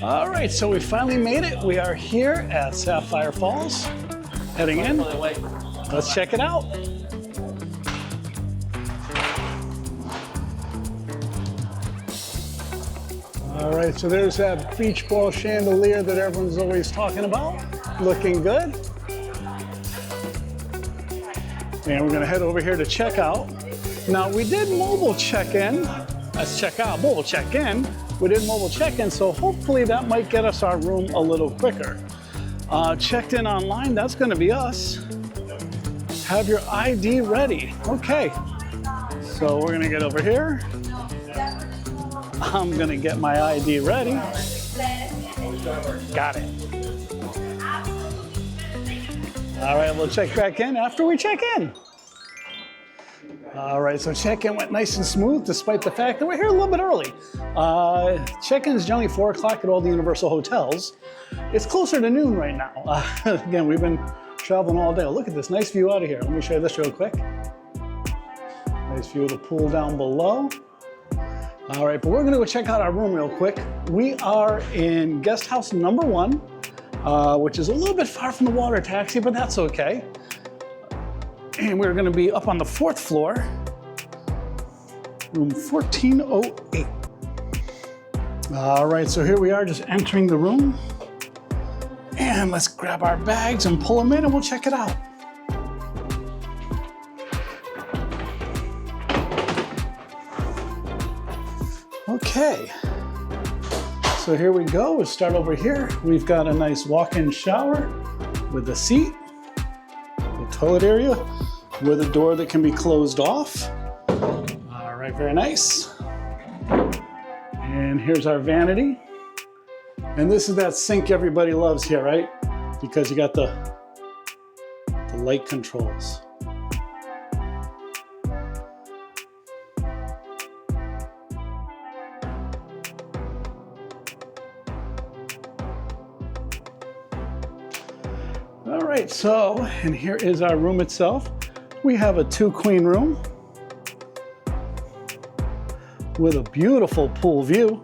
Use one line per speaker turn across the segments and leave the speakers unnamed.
All right, so we finally made it. We are here at Sapphire Falls, heading in. Let's check it out. All right, so there's that beach ball chandelier that everyone's always talking about. Looking good. And we're gonna head over here to check out. Now we did mobile check-in. Let's check out, mobile check-in. We did mobile check-in, so hopefully that might get us our room a little quicker. Checked in online, that's gonna be us. Have your ID ready. Okay, so we're gonna get over here. I'm gonna get my ID ready. Got it. All right, we'll check back in after we check in. All right, so check-in went nice and smooth despite the fact that we're here a little bit early. Check-in is generally 4 o'clock at all the Universal hotels. It's closer to noon right now. Again, we've been traveling all day. Look at this nice view out of here. Let me show you this real quick. Nice view of the pool down below. All right, but we're gonna go check out our room real quick. We are in guest house number 1, which is a little bit far from the water taxi, but that's okay. And we're gonna be up on the 4th floor, room 1408. All right, so here we are just entering the room. And let's grab our bags and pull them in and we'll check it out. Okay, so here we go. We'll start over here. We've got a nice walk-in shower with a seat, a toilet area with a door that can be closed off. All right, very nice. And here's our vanity. And this is that sink everybody loves here, right? Because you got the light controls. All right, so, and here is our room itself. We have a 2-queen room with a beautiful pool view.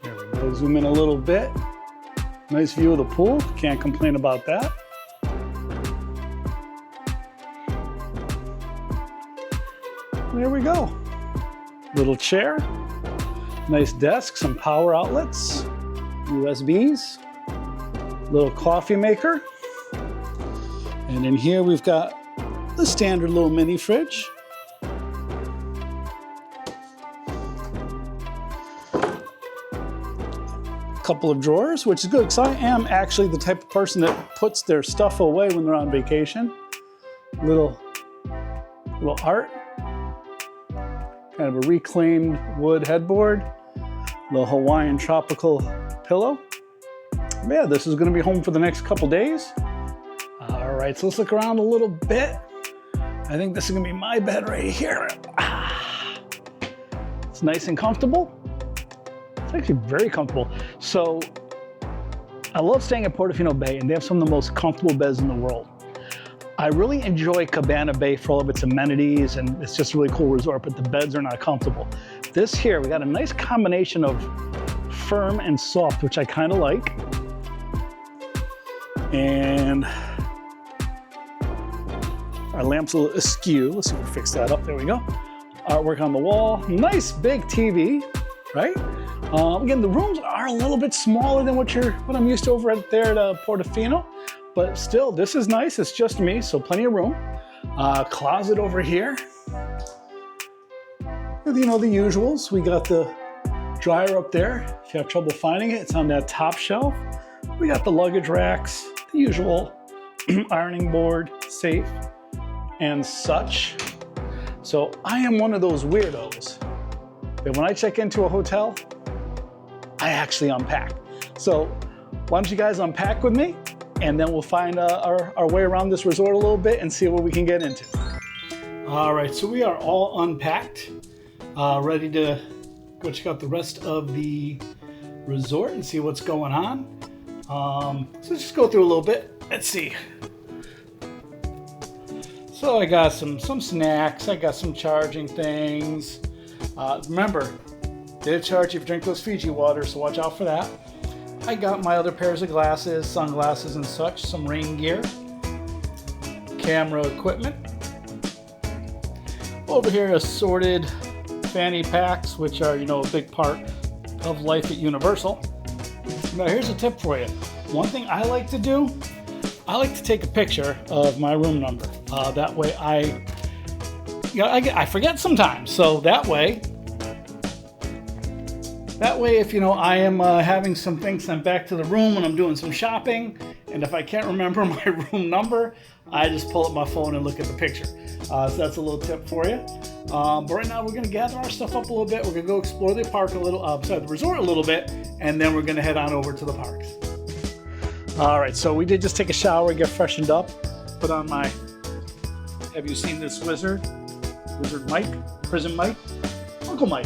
There we go, zoom in a little bit. Nice view of the pool, can't complain about that. There we go. Little chair, nice desk, some power outlets, USBs, little coffee maker. And in here we've got the standard little mini fridge. Couple of drawers, which is good because I am actually the type of person that puts their stuff away when they're on vacation. Little art. Kind of a reclaimed wood headboard, the Hawaiian tropical pillow. Yeah, this is gonna be home for the next couple days. All right, so let's look around a little bit. I think this is gonna be my bed right here. It's nice and comfortable. It's actually very comfortable. So I love staying at Portofino Bay and they have some of the most comfortable beds in the world. I really enjoy Cabana Bay for all of its amenities and it's just a really cool resort, but the beds are not comfortable. This here, we got a nice combination of firm and soft, which I kind of like. And our lamp's a little askew. Let's see if we fix that up. There we go. Artwork on the wall. Nice big TV, right? Again, the rooms are a little bit smaller than what I'm used to over there at Portofino. But still, this is nice. It's just me, so plenty of room. Closet over here. You know, the usuals. We got the dryer up there. If you have trouble finding it, it's on that top shelf. We got the luggage racks, the usual ironing board, safe, and such. So I am one of those weirdos that when I check into a hotel, I actually unpack. So why don't you guys unpack with me? And then we'll find our way around this resort a little bit and see what we can get into. All right, so we are all unpacked, ready to go check out the rest of the resort and see what's going on. So let's just go through a little bit. Let's see. So I got some snacks, I got some charging things. Remember, they charge you if you drink those Fiji water, so watch out for that. I got my other pairs of glasses, sunglasses and such, some rain gear, camera equipment. Over here, assorted fanny packs, which are, you know, a big part of life at Universal. Now here's a tip for you. One thing I like to do, I like to take a picture of my room number. That way I forget sometimes. So that way if, you know, I am having some things sent back to the room when I'm doing some shopping, and if I can't remember my room number, I just pull up my phone and look at the picture. So that's a little tip for you. But right now we're going to gather our stuff up a little bit. We're going to go explore the park a little, the resort a little bit, and then we're going to head on over to the parks. All right, so we did just take a shower, get freshened up, put on my, have you seen this wizard? Wizard Mike? Prison Mike? Uncle Mike.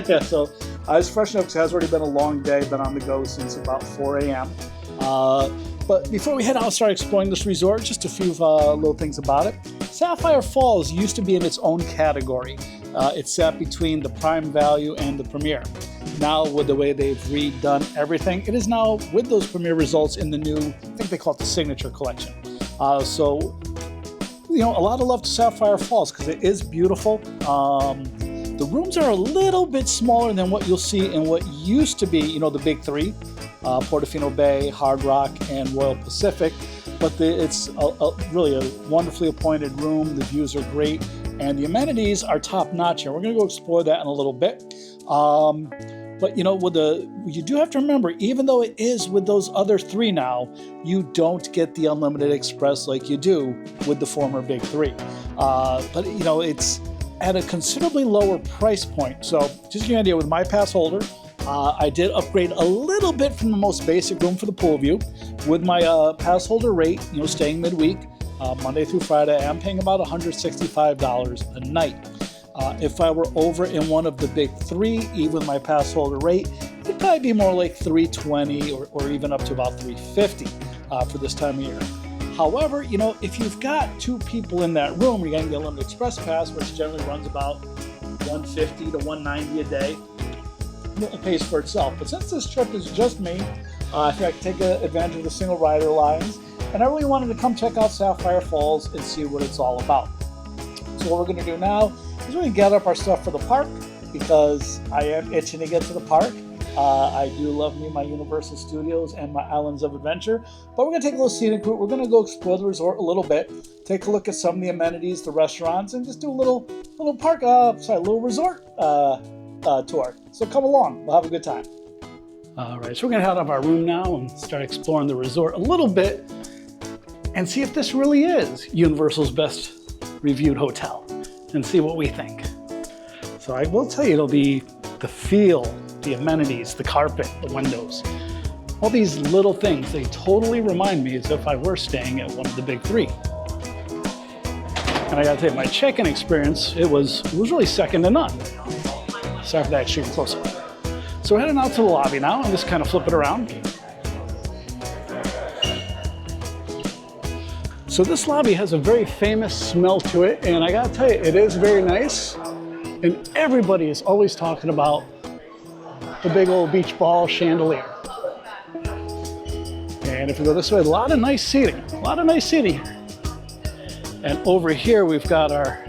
Yeah, so I was freshened up because it has already been a long day, been on the go since about 4 a.m. But before we head out and start exploring this resort, just a few little things about it. Sapphire Falls used to be in its own category. It sat between the Prime Value and the Premier. Now, with the way they've redone everything, it is now with those Premier results in the new, I think they call it the Signature Collection. So, you know, a lot of love to Sapphire Falls because it is beautiful. The rooms are a little bit smaller than what you'll see in what used to be, you know, the big three, Portofino Bay, Hard Rock, and Royal Pacific. But it's really a wonderfully appointed room. The views are great, and the amenities are top notch here. We're going to go explore that in a little bit. But you know, you do have to remember, even though it is with those other three now, you don't get the Unlimited Express like you do with the former big three. But you know, it's at a considerably lower price point. So just to give you an idea, with my pass holder, I did upgrade a little bit from the most basic room for the pool view. With my pass holder rate, you know, staying midweek, Monday through Friday, I'm paying about $165 a night. If I were over in one of the big three, even with my pass holder rate, it'd probably be more like $320 or even up to about $350 for this time of year. However, you know, if you've got two people in that room, you're going to get a Limited Express pass, which generally runs about $150 to $190 a day. It pays for itself. But since this trip is just me, I think I can take advantage of the single rider lines, and I really wanted to come check out Sapphire Falls and see what it's all about. So what we're going to do now is we're going to gather up our stuff for the park, because I am itching to get to the park. I do love me my Universal Studios and my Islands of Adventure, but we're going to take a little scenic route. We're going to go explore the resort a little bit, take a look at some of the amenities, the restaurants, and just do a little resort tour. So come along, we'll have a good time. All right, so we're going to head out of our room now and start exploring the resort a little bit and see if this really is Universal's best reviewed hotel and see what we think. So I will tell you, it'll be the feel, the amenities, the carpet, the windows, all these little things, they totally remind me as if I were staying at one of the big three. And I gotta tell you, my check-in experience, it was really second to none. Sorry for that extreme close-up. So we're heading out to the lobby now and just kind of flip it around. So this lobby has a very famous smell to it, and I gotta tell you, it is very nice. And everybody is always talking about the big old beach ball chandelier. And if we go this way, a lot of nice seating. And over here, we've got our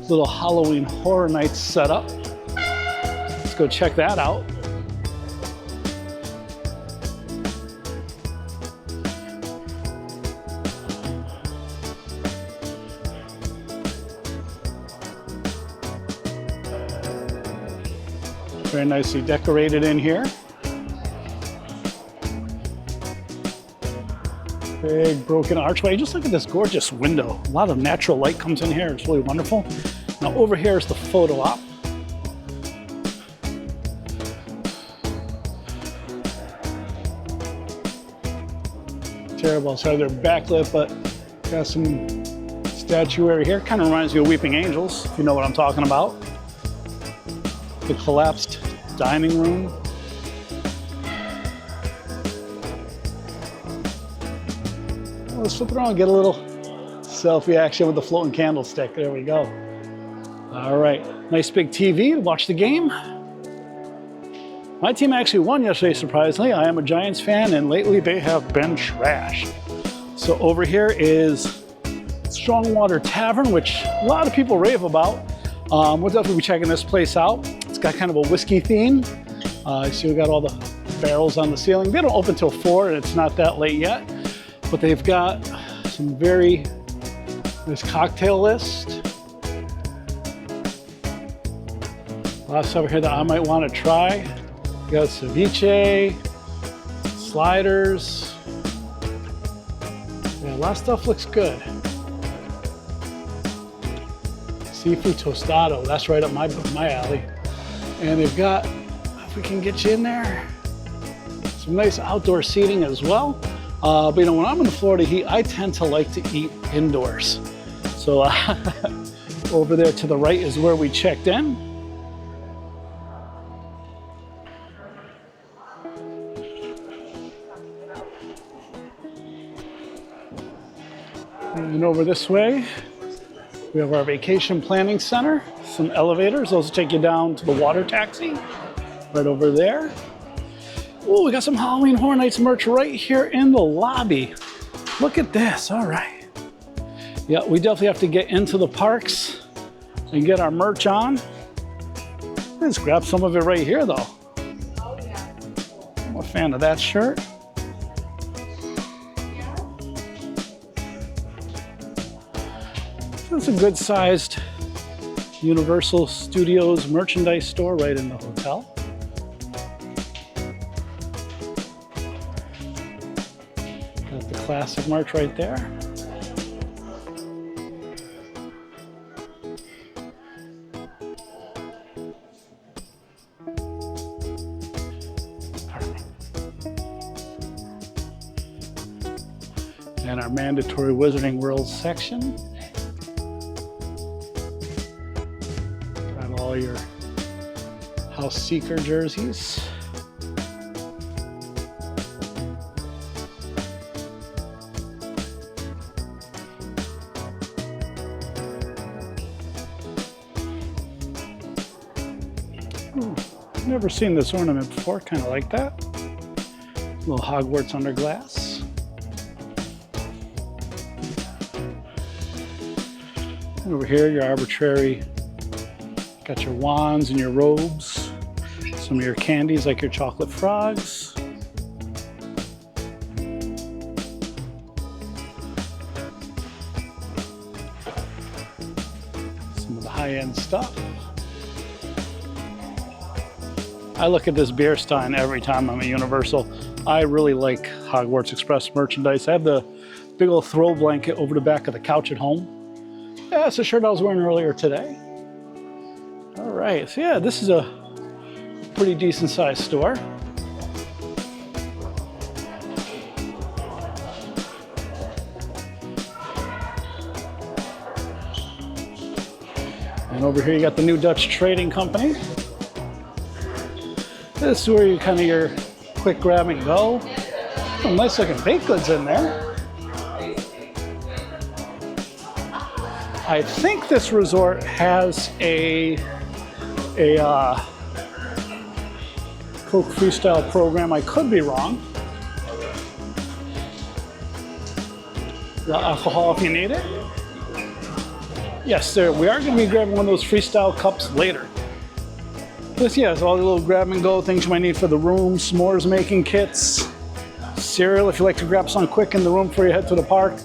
little Halloween Horror Nights set up. Let's go check that out. Very nicely decorated in here. Big broken archway. Just look at this gorgeous window. A lot of natural light comes in here. It's really wonderful. Now over here is the photo op. Terrible. Sorry, they're backlit, but got some statuary here. Kind of reminds me of Weeping Angels, if you know what I'm talking about. The collapsed dining room. Let's flip it around and get a little Selfie action with the floating candlestick. There we go. All right, nice big TV to watch the game. My team actually won yesterday, surprisingly. I am a Giants fan, and lately they have been trash. So over here is Strongwater Tavern, which a lot of people rave about. We'll definitely be checking this place out. It's got kind of a whiskey theme. You see we got all the barrels on the ceiling. They don't open till 4, and it's not that late yet. But they've got some very nice cocktail list. A lot of stuff here that I might want to try. We got ceviche, sliders. Yeah, a lot of stuff looks good. Seafood tostado, that's right up my alley. And they've got, if we can get you in there, some nice outdoor seating as well. But you know, when I'm in the Florida heat, I tend to like to eat indoors. So over there to the right is where we checked in. And over this way, we have our vacation planning center, some elevators. Those will take you down to the water taxi, right over there. Oh, we got some Halloween Horror Nights merch right here in the lobby. Look at this, all right. Yeah, we definitely have to get into the parks and get our merch on. Let's grab some of it right here though. I'm a fan of that shirt. It's a good sized Universal Studios merchandise store right in the hotel. Got the classic merch right there. And our mandatory Wizarding World section. All your House Seeker jerseys. I've never seen this ornament before, kind of like that. A little Hogwarts under glass. And over here, your arbitrary. Got your wands and your robes, some of your candies like your chocolate frogs. Some of the high-end stuff. I look at this beer stein every time I'm at Universal. I really like Hogwarts Express merchandise. I have the big old throw blanket over the back of the couch at home. Yeah, it's a shirt I was wearing earlier today. All right, so yeah, this is a pretty decent sized store. And over here you got the New Dutch Trading Company. This is where you kind of your quick grab and go. Some nice looking baked goods in there. I think this resort has a Coke Freestyle program. I could be wrong. The alcohol if you need it. Yes, we are going to be grabbing one of those Freestyle cups later. This, yeah, it's all the little grab and go things you might need for the room, s'mores making kits, cereal if you like to grab some quick in the room before you head to the park.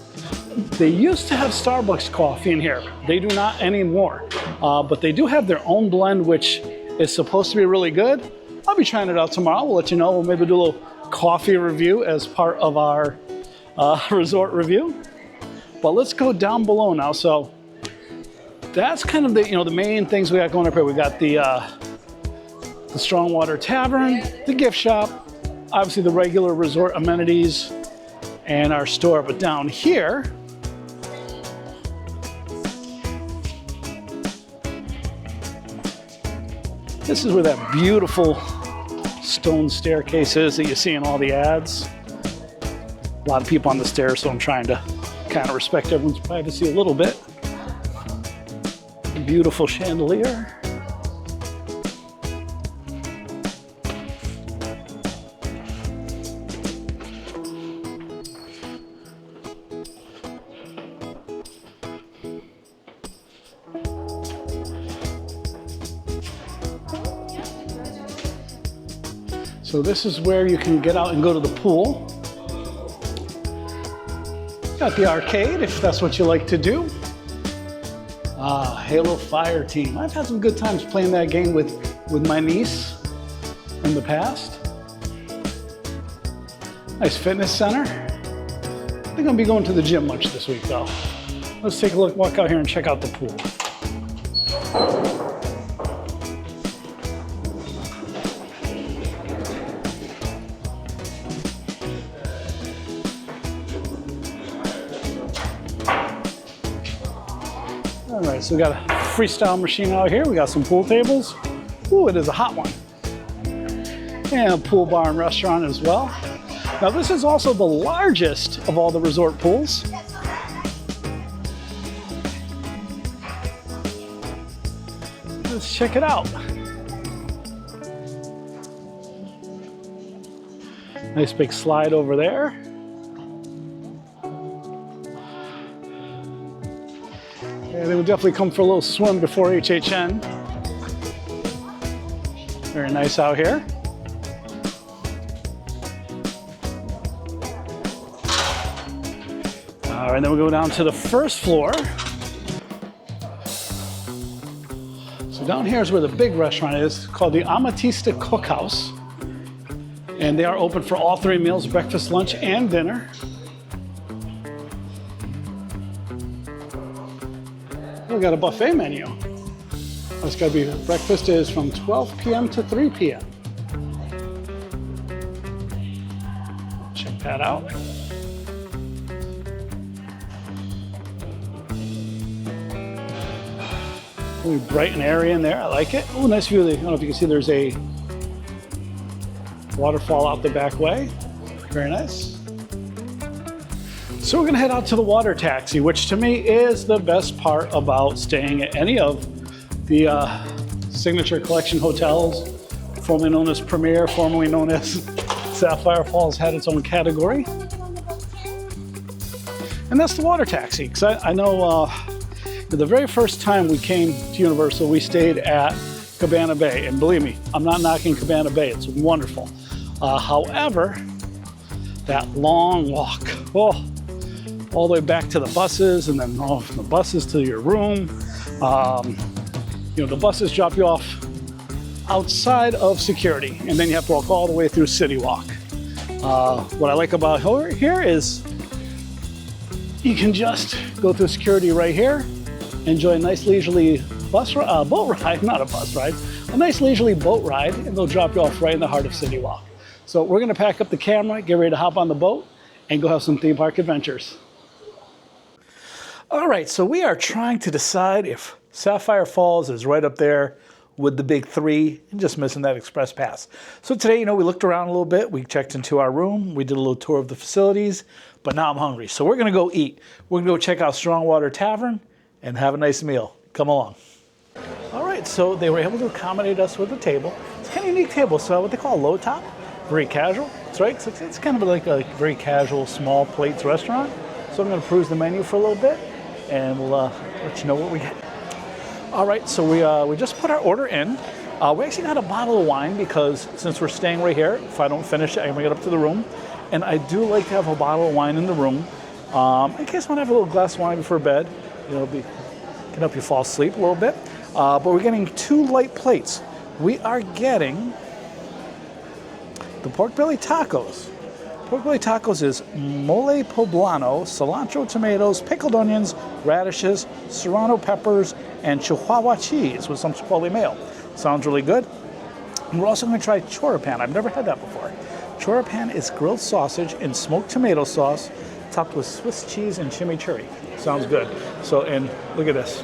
They used to have Starbucks coffee in here. They do not anymore. But they do have their own blend, which is supposed to be really good. I'll be trying it out tomorrow. We'll let you know. We'll maybe do a little coffee review as part of our resort review. But let's go down below now. So that's kind of the the main things we got going up here. We got the Strongwater Tavern, the gift shop, obviously the regular resort amenities, and our store. But down here, this is where that beautiful stone staircase is that you see in all the ads. A lot of people on the stairs, so I'm trying to kind kind of respect everyone's privacy a little bit. Beautiful chandelier. So this is where you can get out and go to the pool. Got the arcade, if that's what you like to do. Halo Fire Team. I've had some good times playing that game with my niece in the past. Nice fitness center. I think I'm gonna be going to the gym much this week though. Let's take a look, walk out here and check out the pool. All right, so we got a freestyle machine out here. We got some pool tables. Ooh, it is a hot one. And a pool bar and restaurant as well. Now this is also the largest of all the resort pools. Let's check it out. Nice big slide over there. Yeah, they would definitely come for a little swim before HHN. Very nice out here. All right, then we go down to the first floor. So down here is where the big restaurant is, called the Amatista Cookhouse. And they are open for all 3 meals, breakfast, lunch, and dinner. We got a buffet menu. It's got to be, breakfast is from 12 p.m. to 3 p.m. Check that out. Really bright and airy in there. I like it. Oh, nice view. I don't know if you can see there's a waterfall out the back way. Very nice. So we're gonna head out to the water taxi, which to me is the best part about staying at any of the Signature Collection hotels, formerly known as Premier, formerly known as Sapphire Falls, had its own category. And that's the water taxi, because I know the very first time we came to Universal, we stayed at Cabana Bay, and believe me, I'm not knocking Cabana Bay, it's wonderful. However, that long walk, all the way back to the buses, and then from the buses to your room. The buses drop you off outside of security, and then you have to walk all the way through City Walk. What I like about here is you can just go through security right here, enjoy a nice leisurely boat ride, not a bus ride, a nice leisurely boat ride, and they'll drop you off right in the heart of City Walk. So we're gonna pack up the camera, get ready to hop on the boat, and go have some theme park adventures. All right, so we are trying to decide if Sapphire Falls is right up there with the big 3 and just missing that express pass. So today, we looked around a little bit. We checked into our room. We did a little tour of the facilities, but now I'm hungry. So we're gonna go eat. We're gonna go check out Strongwater Tavern and have a nice meal. Come along. All right, so they were able to accommodate us with a table. It's kind of a unique table. So what they call a low top, very casual. That's right, it's kind of like a very casual small plates restaurant. So I'm gonna peruse the menu for a little bit and we'll let you know what we get. All right, so we just put our order in. We actually got a bottle of wine because since we're staying right here, if I don't finish it, I'm gonna get up to the room. And I do like to have a bottle of wine in the room in case I want to have a little glass of wine before bed. Can help you fall asleep a little bit. But we're getting 2 light plates. We are getting the pork belly tacos. Pork belly tacos is mole poblano, cilantro, tomatoes, pickled onions, radishes, serrano peppers, and chihuahua cheese with some chipotle mayo. Sounds really good. And we're also going to try choripan. I've never had that before. Choripan is grilled sausage and smoked tomato sauce topped with Swiss cheese and chimichurri. Sounds good. So, and look at this.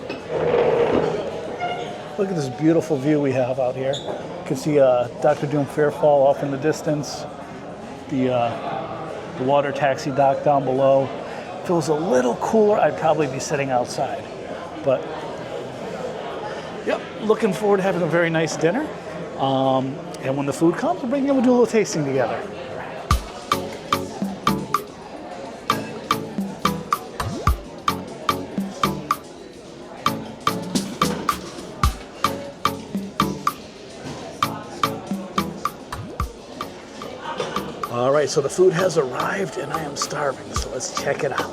Look at this beautiful view we have out here. You can see Dr. Doom Fairfall off in the distance. The water taxi dock down below. If it was a little cooler, I'd probably be sitting outside. But, yep, looking forward to having a very nice dinner. And when the food comes, we'll do a little tasting together. All right, so the food has arrived and I am starving, so let's check it out.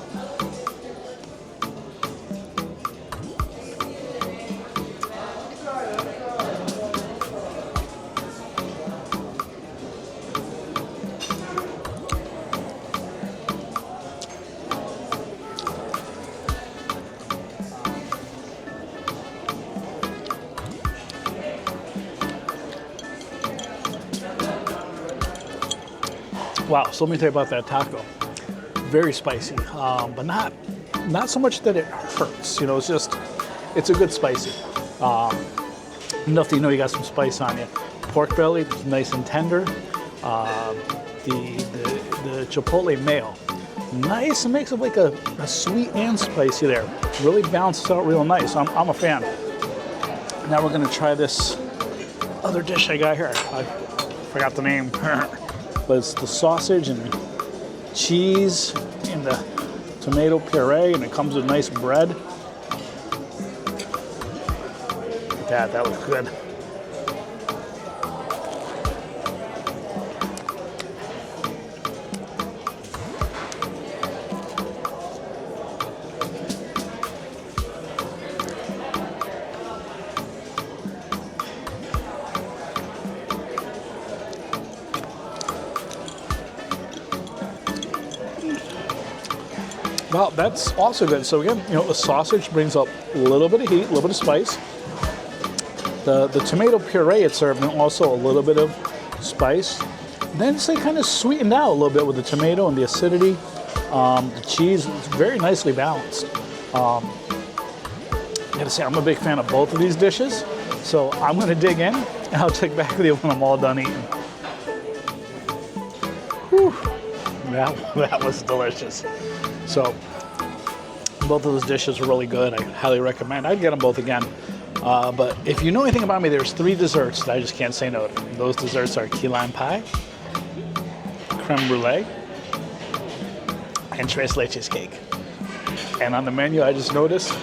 Wow, so let me tell you about that taco. Very spicy, but not so much that it hurts. You know, it's a good spicy. Enough that you know you got some spice on you. Pork belly, nice and tender. The chipotle mayo, nice, and makes it like a sweet and spicy there. Really balances out real nice. I'm a fan. Now we're gonna try this other dish I got here. I forgot the name. But it's the sausage and cheese and the tomato puree, and it comes with nice bread. Look at that looks good. Well, that's also good. So again, you know, the sausage brings up a little bit of heat, a little bit of spice. The tomato puree it's serving also a little bit of spice. Then it's like kind of sweetened out a little bit with the tomato and the acidity. The cheese is very nicely balanced. I gotta say, I'm a big fan of both of these dishes. So I'm gonna dig in and I'll check back with you when I'm all done eating. Whew. That was delicious. So both of those dishes were really good. I highly recommend. I'd get them both again. But if you know anything about me, there's 3 desserts that I just can't say no to. Those desserts are key lime pie, creme brulee, and tres leches cake. And on the menu, I just noticed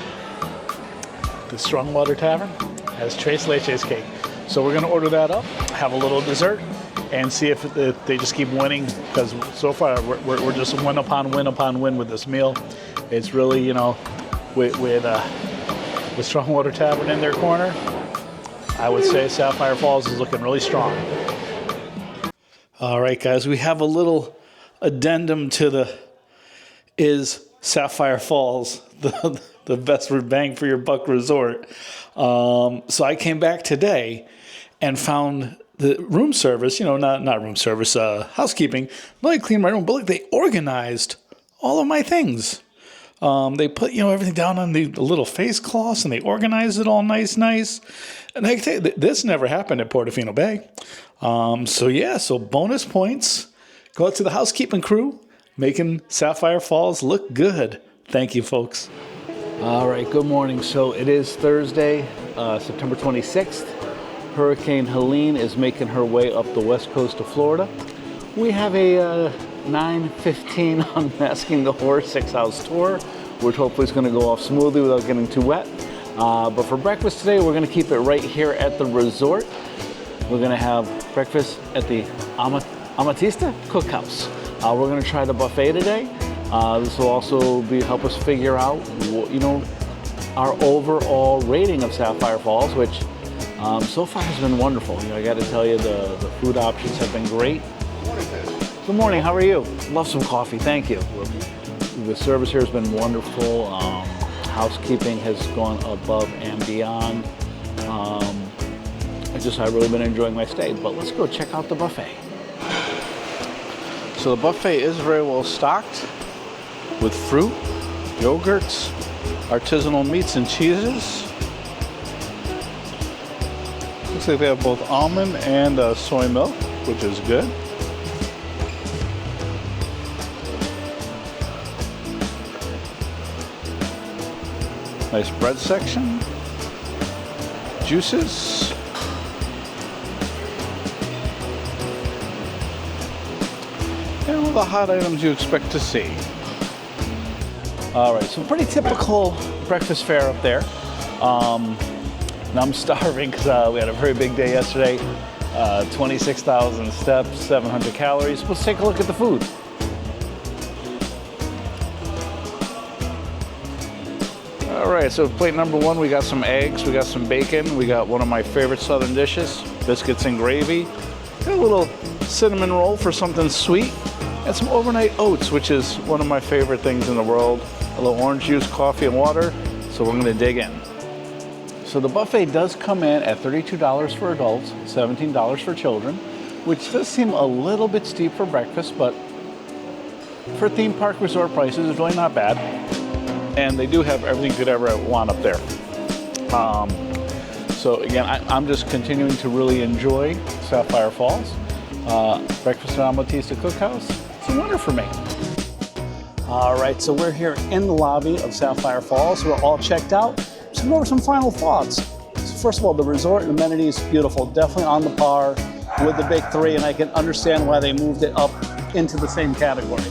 the Strongwater Tavern has tres leches cake. So we're gonna order that up, have a little dessert, and see if they just keep winning, because so far we're just win upon win with this meal. It's really, you know, with Strongwater Tavern in their corner, I would say Sapphire Falls is looking really strong. All right, guys, we have a little addendum to is Sapphire Falls the best bang for your buck resort? So I came back today and found the room service, you know, not room service, housekeeping, not only cleaned my room, but like they organized all of my things. They put, you know, everything down on the little face cloths and they organized it all nice. And I can tell you, this never happened at Portofino Bay. So bonus points go out to the housekeeping crew, making Sapphire Falls look good. Thank you, folks. All right, good morning. So it is Thursday, September 26th. Hurricane Helene is making her way up the west coast of Florida. We have a 9:15 Unmasking the Horse 6-house tour, which hopefully is going to go off smoothly without getting too wet. But for breakfast today, we're going to keep it right here at the resort. We're going to have breakfast at the Amatista Cookhouse. We're going to try the buffet today. This will also help us figure out, you know, our overall rating of Sapphire Falls, which so far has been wonderful. You know, I got to tell you, the food options have been great. Good morning. How are you? Love some coffee. Thank you. The service here has been wonderful. Housekeeping has gone above and beyond. I've really been enjoying my stay. But let's go check out the buffet. So the buffet is very well stocked with fruit, yogurts, artisanal meats and cheeses. Looks like they have both almond and soy milk, which is good.
Nice bread section. Juices. And all the hot items you expect to see. All right, so pretty typical breakfast fare up there. Now I'm starving because we had a very big day yesterday. 26,000 steps, 700 calories. Let's take a look at the food. All right, so plate number one, we got some eggs, we got some bacon, we got one of my favorite southern dishes, biscuits and gravy. Got a little cinnamon roll for something sweet, and some overnight oats, which is one of my favorite things in the world. A little orange juice, coffee, and water. So we're gonna dig in. So the buffet does come in at $32 for adults, $17 for children, which does seem a little bit steep for breakfast, but for theme park resort prices, it's really not bad. And they do have everything you could ever want up there. So again, I'm just continuing to really enjoy Sapphire Falls. Breakfast at Amatista Cookhouse, it's a winner for me.
All right, so we're here in the lobby of Sapphire Falls. We're all checked out. So go over some final thoughts. So first of all, the resort and amenities, beautiful. Definitely on the par with the big three, and I can understand why they moved it up into the same category.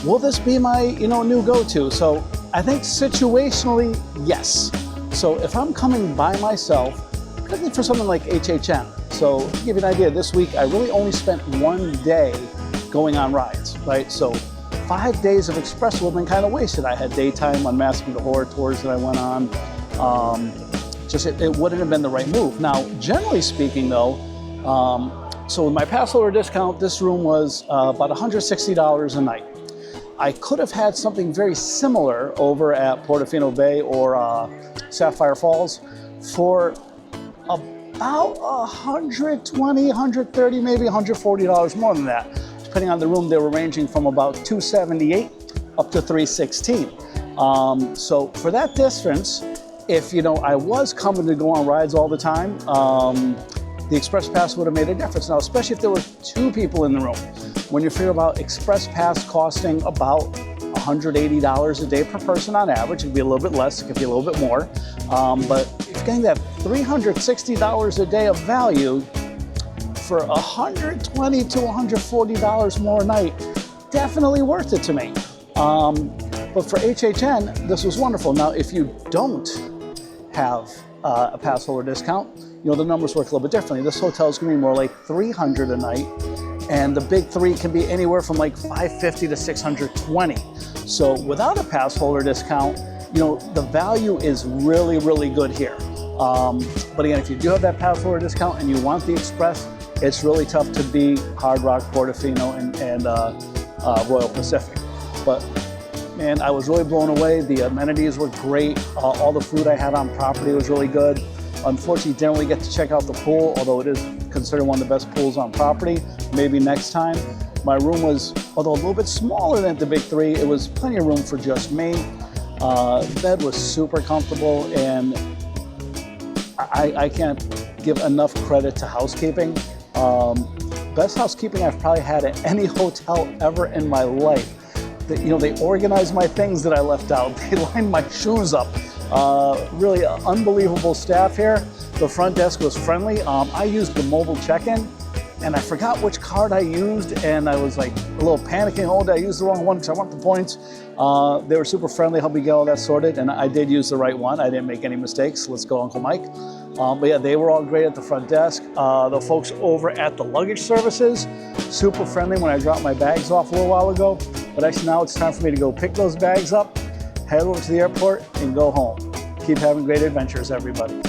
Will this be my new go-to? So I think situationally, yes. So if I'm coming by myself, particularly for something like HHN. So to give you an idea, this week I really only spent one day going on rides, right? So 5 days of express would have been kind of wasted. I had daytime Unmasking the Horror tours that I went on. It wouldn't have been the right move. Now, generally speaking though, so with my pass holder discount, this room was about $160 a night. I could have had something very similar over at Portofino Bay or Sapphire Falls for about $120, $130, maybe $140 more than that. Depending on the room, they were ranging from about $278 up to $316. So for that distance, if I was coming to go on rides all the time, the Express Pass would have made a difference. Now, especially if there were two people in the room. When you figure about Express Pass costing about $180 a day per person on average, it could be a little bit less, it could be a little bit more. But if you're getting that $360 a day of value for $120 to $140 more a night, definitely worth it to me. But for HHN, this was wonderful. Now, if you don't have a pass holder discount, the numbers work a little bit differently. This hotel is going to be more like $300 a night, and the big three can be anywhere from like $550 to $620. So without a pass holder discount, the value is really, really good here. But again, if you do have that pass holder discount and you want the Express, it's really tough to beat Hard Rock, Portofino, and Royal Pacific. But man, I was really blown away. The amenities were great. All the food I had on property was really good. Unfortunately, didn't really get to check out the pool, although it is considered one of the best pools on property. Maybe next time. My room was, although a little bit smaller than the big three, it was plenty of room for just me. Bed was super comfortable, and I can't give enough credit to housekeeping. Best housekeeping I've probably had at any hotel ever in my life. They organized my things that I left out. They lined my shoes up. Really unbelievable staff here. The front desk was friendly. I used the mobile check-in, and I forgot which card I used, and I was like a little panicking. Oh, did I use the wrong one because I want the points? They were super friendly, helped me get all that sorted, and I did use the right one. I didn't make any mistakes. Let's go, Uncle Mike. But yeah, they were all great at the front desk. The folks over at the luggage services, super friendly when I dropped my bags off a little while ago. But actually now it's time for me to go pick those bags up, head over to the airport, and go home. Keep having great adventures, everybody.